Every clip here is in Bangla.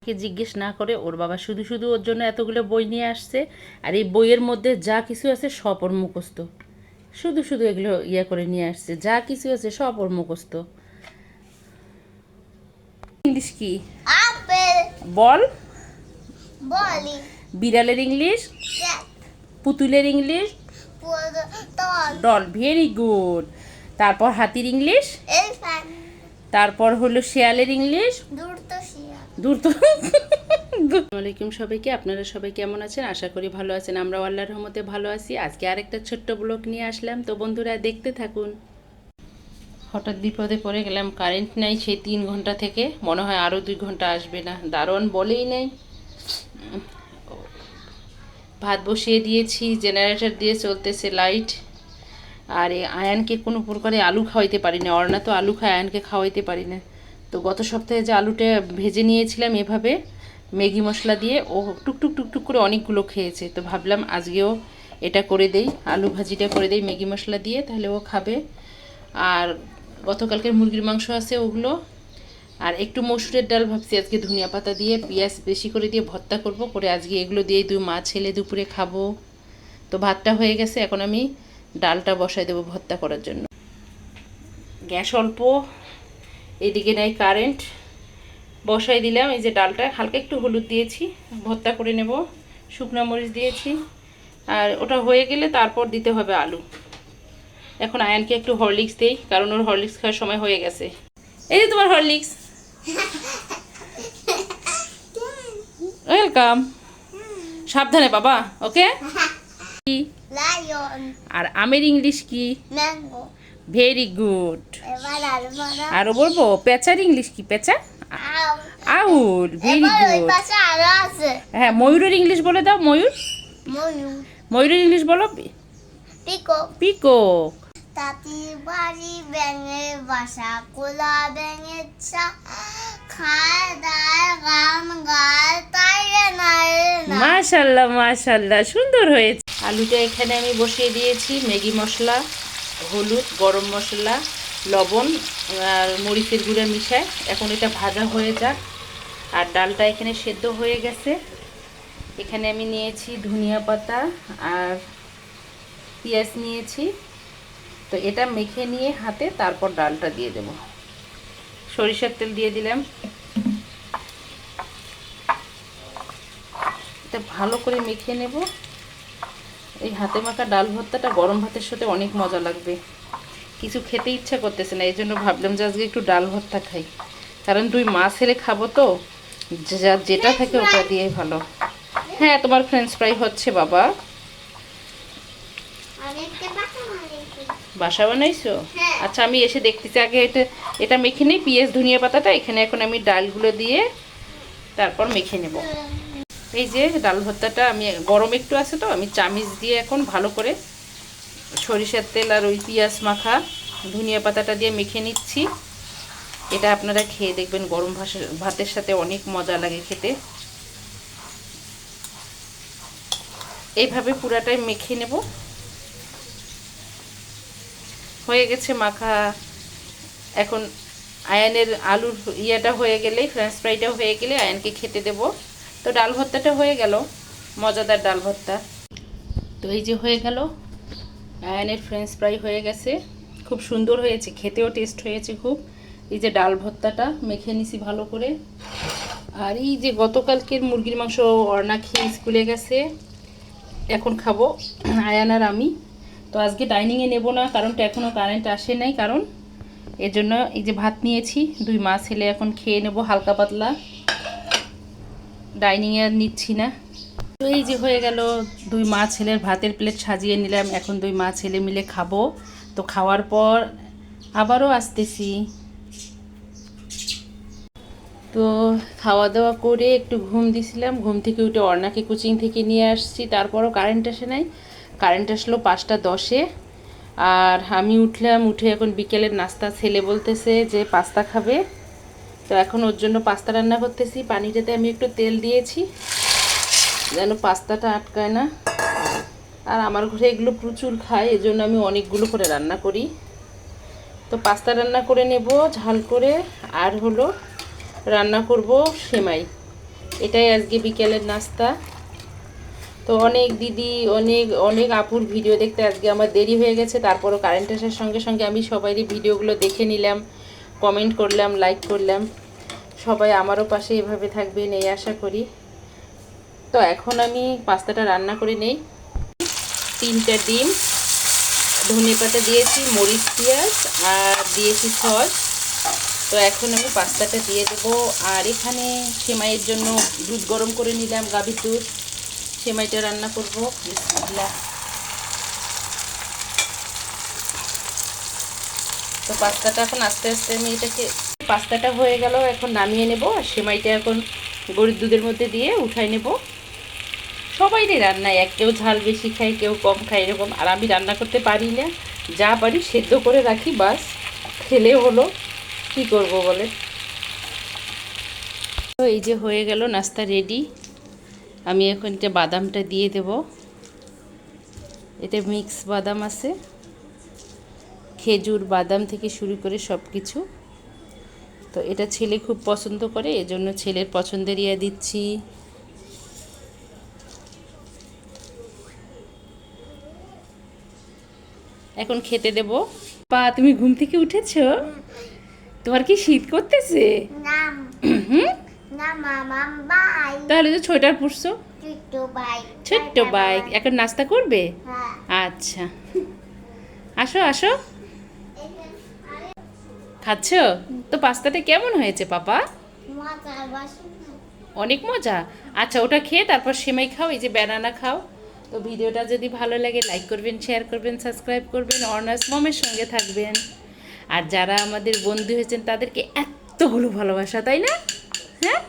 কে জিজ্ঞেস না করে ওর বাবা শুধু শুধু ওর জন্য এতগুলো বই নিয়ে আসছে, আর এই বইয়ের মধ্যে যা কিছু আছে সব ওর মুখস্থ। শুধু শুধু এগুলো ইয়ে করে নিয়ে আসছে, যা কিছু আছে সব ওর মুখস্থ। ইংলিশ কি বল? বিড়ালের ইংলিশ, পুতুলের ইংলিশ ডল, ভেরি গুড। তারপর হাতির ইংলিশ, তারপর হলো শেয়ালের ইংলিশ দ্রুত। আসসালামু আলাইকুম সবাইকে, আপনারা সবাই কেমন আছেন? আশা করি ভালো আছেন। আমরাও আল্লাহর রহমতে ভালো আছি। আজকে আরেকটা ছোট্ট ব্লগ নিয়ে আসলাম, তো বন্ধুরা দেখতে থাকুন। হঠাৎ বিপদে পড়ে গেলাম, কারেন্ট নাই সেই 3 ঘন্টা থেকে, মনে হয় আরও 2 ঘন্টা আসবে না, দারোয়ান বলেই নেই। ভাত বসিয়ে দিয়েছি, জেনারেটর দিয়ে চলতেছে লাইট। আর এই আয়ানকে কোনো প্রকারে আলু খাওয়াইতে পারি না, অর্ণা তো আলু খায়, আয়ানকে খাওয়াইতে পারি না। তো গত সপ্তাহে যে আলুটা ভেজে নিয়েছিলাম এভাবে ম্যাগি মশলা দিয়ে, ও টুকটুক টুকটুক করে অনেকগুলো খেয়েছে। তো ভাবলাম আজকেও এটা করে দেই, আলু ভাজিটা করে দেই ম্যাগি মশলা দিয়ে, তাহলে ও খাবে। আর গতকালকের মুরগির মাংস আছে ওগুলো, আর একটু মসুরের ডাল ভাবছি আজকে ধনিয়া পাতা দিয়ে পেঁয়াজ বেশি করে দিয়ে ভর্তা করব, করে আজকে এগুলো দিয়ে দুই মা ছেলে দুপুরে খাবো। তো ভাতটা হয়ে গেছে, এখন আমি ডালটা বসাই দেবো ভর্তা করার জন্য। গ্যাস অল্প, এদিকে নাই কারেন্ট, বসাই দিলাম। এই যে ডালটা হালকা একটু হলুদ দিয়েছি, ভর্তা করে নেব, শুকনো মরিচ দিয়েছি। আর ওটা হয়ে গেলে তারপর দিতে হবে আলু। এখন আয়ানকে একটু হরলিক্স দেই, কারণ ওর হরলিক্স খাওয়ার সময় হয়ে গেছে। এই যে তোমার হরলিক্স, ওয়েলকাম। সাবধানে বাবা, ওকে। আর আমের ইংলিশ কি? ম্যাঙ্গো। Very good. আরো বলবো পেঁচার ইংলিশ কি? পেঁচা, আউল। Very good. হ্যাঁ, ময়ূরের ইংলিশ বলে দাও। ময়ূর, ময়ূরের ইংলিশ বলো। Peacock, peacock. তাঁতির বাড়ি ব্যাঙের বাসা, কোলা ব্যাঙের চা, খায় দায় গান গায় তাই না। মাশাআল্লাহ মাশাআল্লাহ, সুন্দর হয়েছে। আলুটা এখানে আমি বসিয়ে দিয়েছি, ম্যাগি মশলা, হলুদ, গরম মশলা, লবণ আর মরিচের গুঁড়া মিশায়। এখন এটা ভাজা হয়ে যাক। আর ডালটা এখানে সেদ্ধ হয়ে গেছে। এখানে আমি নিয়েছি ধনিয়া পাতা আর পেঁয়াজ নিয়েছি। তো এটা মেখে নিয়ে হাতে তারপর ডালটা দিয়ে দেব। সরিষার তেল দিয়ে দিলাম। এটা ভালো করে মেখে নেব। এই হাতে মাখা ডাল ভর্তাটা গরম ভাতের সাথে অনেক মজা লাগবে। কিছু খেতে ইচ্ছা করতেছে না, এই জন্য ভাবলাম যে আজকে একটু ডাল ভর্তা খাই, কারণ দুই মা ছেলে খাবো তো, যেটা থাকে ওটা দিয়ে ভালো। হ্যাঁ, তোমার ফ্রেঞ্চ ফ্রাই হচ্ছে বাবা। বাসা বানাইছো? আচ্ছা, আমি এসে দেখতেছি। আগে এটা মেখে নিই, পেঁয়াজ ধনিয়া পাতাটা এখানে। এখন আমি ডালগুলো দিয়ে তারপর মেখে নেব। এই যে ডাল ভর্তাটা আমি গরম একটু আছে তো, আমি চামিচ দিয়ে এখন ভালো করে সরিষার তেল আর ওই পেঁয়াজ মাখা ধনিয়া পাতাটা দিয়ে মেখে নিচ্ছি। এটা আপনারা খেয়ে দেখবেন, গরম ভাতের সাথে অনেক মজা লাগে খেতে। এইভাবে পুরাটাই মেখে নেব। হয়ে গেছে মাখা। এখন আয়ানের আলুর ইয়েটা হয়ে গেলেই, ফ্রেঞ্চ ফ্রাইটা হয়ে গেলে আয়ানকে খেতে দেব। তো ডাল ভর্তাটা হয়ে গেল, মজাদার ডাল ভর্তা। তো এই যে হয়ে গেল, আয়ানের ফ্রেঞ্চ ফ্রাই হয়ে গেছে, খুব সুন্দর হয়েছে, খেতেও টেস্ট হয়েছে খুব। এই যে ডাল ভর্তাটা মেখে নিছি ভালো করে। আর এই যে গতকালকের মুরগির মাংস অর্ণা খেয়ে স্কুলে গেছে, এখন খাবো আয়ান আর আমি। তো আজকে ডাইনিংয়ে নেব না, কারণটা এখনও কারেন্ট আসে নাই, কারণ এজন্য এই যে ভাত নিয়েছি, দুই মা ছেলে এখন খেয়ে নেব হালকা পাতলা, ডাইনিংয়ে আর নিচ্ছি না। তো এই যে হয়ে গেল, দুই মা ছেলের ভাতের প্লেট সাজিয়ে নিলাম, এখন দুই মা ছেলে মিলে খাবো। তো খাওয়ার পর আবারও আসতেছি। তো খাওয়া দাওয়া করে একটু ঘুম দিছিলাম, ঘুম থেকে উঠে অর্ণাকে কোচিং থেকে নিয়ে আসছি, তারপরও কারেন্ট আসে নাই। কারেন্ট আসলো 5টা 10-এ। আর আমি উঠলাম, উঠে এখন বিকেলের নাস্তা, ছেলে বলতেছে যে পাস্তা খাবে। তো এখন ওর জন্য পাস্তা রান্না করতেছি। পানিটাতে আমি একটু তেল দিয়েছি যেন পাস্তাটা আটকায় না। আর আমার ঘরে এগুলো প্রচুর খায়, এজন্য আমি অনেকগুলো করে রান্না করি। তো পাস্তা রান্না করে নেব ঝাল করে, আর হলো রান্না করব সেমাই। এটাই আজকে বিকেলের নাস্তা। তো অনেক দিদি অনেক অনেক আপুর ভিডিও দেখতে আজকে আমার দেরি হয়ে গেছে, তারপরও কারেন্ট আসার সঙ্গে সঙ্গে আমি সবারই ভিডিওগুলো দেখে নিলাম, কমেন্ট করলাম, লাইক করলাম। সবাই আমারও পাশে এভাবে থাকবেন এই আশা করি। তো এখন আমি পাস্তাটা রান্না করে নেই। 3টা ডিম, ধনেপাতা দিয়েছি, মরিচ, পেঁয়াজ আর দিয়েছি সস। তো এখন আমি পাস্তাটা দিয়ে দেবো। আর এখানে সেমাইয়ের জন্য দুধ গরম করে নিলাম, গাভীর দুধ। সেমাইটা রান্না করবো। বিসমিল্লাহ। তো পাস্তাটা এখন আস্তে আস্তে আমি এটাকে, পাস্তাটা হয়ে গেল, এখন নামিয়ে নেব। আর সেমাইটা এখন গরুর দুধের মধ্যে দিয়ে উঠাই নেব। সবাইরই রান্নায় এক, কেউ ঝাল বেশি খায়, কেউ কম খায় এরকম। আর আমি রান্না করতে পারি না, যা পারি সেদ্ধ করে রাখি, বাস খেলে হলো। কি করব বলে। তো এই যে হয়ে গেল নাস্তা রেডি। আমি এখন এটা বাদামটা দিয়ে দেব। এটা মিক্স বাদাম আছে, খেজুর বাদাম থেকে শুরু করে সব কিছু। তো এটা ছেলে খুব পছন্দ করে, এজন্য ছেলের পছন্দের ইয়া দিচ্ছি। এখন খেতে দেব। পা, তুমি ঘুম থেকে উঠেছো? তোমার কি শীত করতেছে? তাহলে তো সোয়েটার পরছো। ছোট্ট বাইক। এখন নাস্তা করবে? আচ্ছা, আসো আসো। খাচ্ছ? তো পাস্তাটা কেমন হয়েছে পাপা? অনেক মজা। আচ্ছা, ওটা খেয়ে তারপর সেমাই খাও, এই যে ব্যানানা খাও। তো ভিডিওটা যদি ভালো লাগে লাইক করবেন, শেয়ার করবেন, সাবস্ক্রাইব করবেন, অর্ণাস মমের সঙ্গে থাকবেন। আর যারা আমাদের বন্ধু হয়েছেন তাদেরকে এতগুলো ভালোবাসা, তাই না? হ্যাঁ,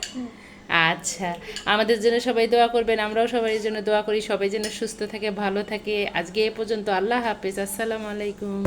আচ্ছা। আমাদের জন্য সবাই দোয়া করবেন, আমরাও সবাই জন্য দোয়া করি, সবাই যেন সুস্থ থাকে, ভালো থাকে। আজকে এ পর্যন্ত। আল্লাহ হাফেজ, আসসালামু আলাইকুম।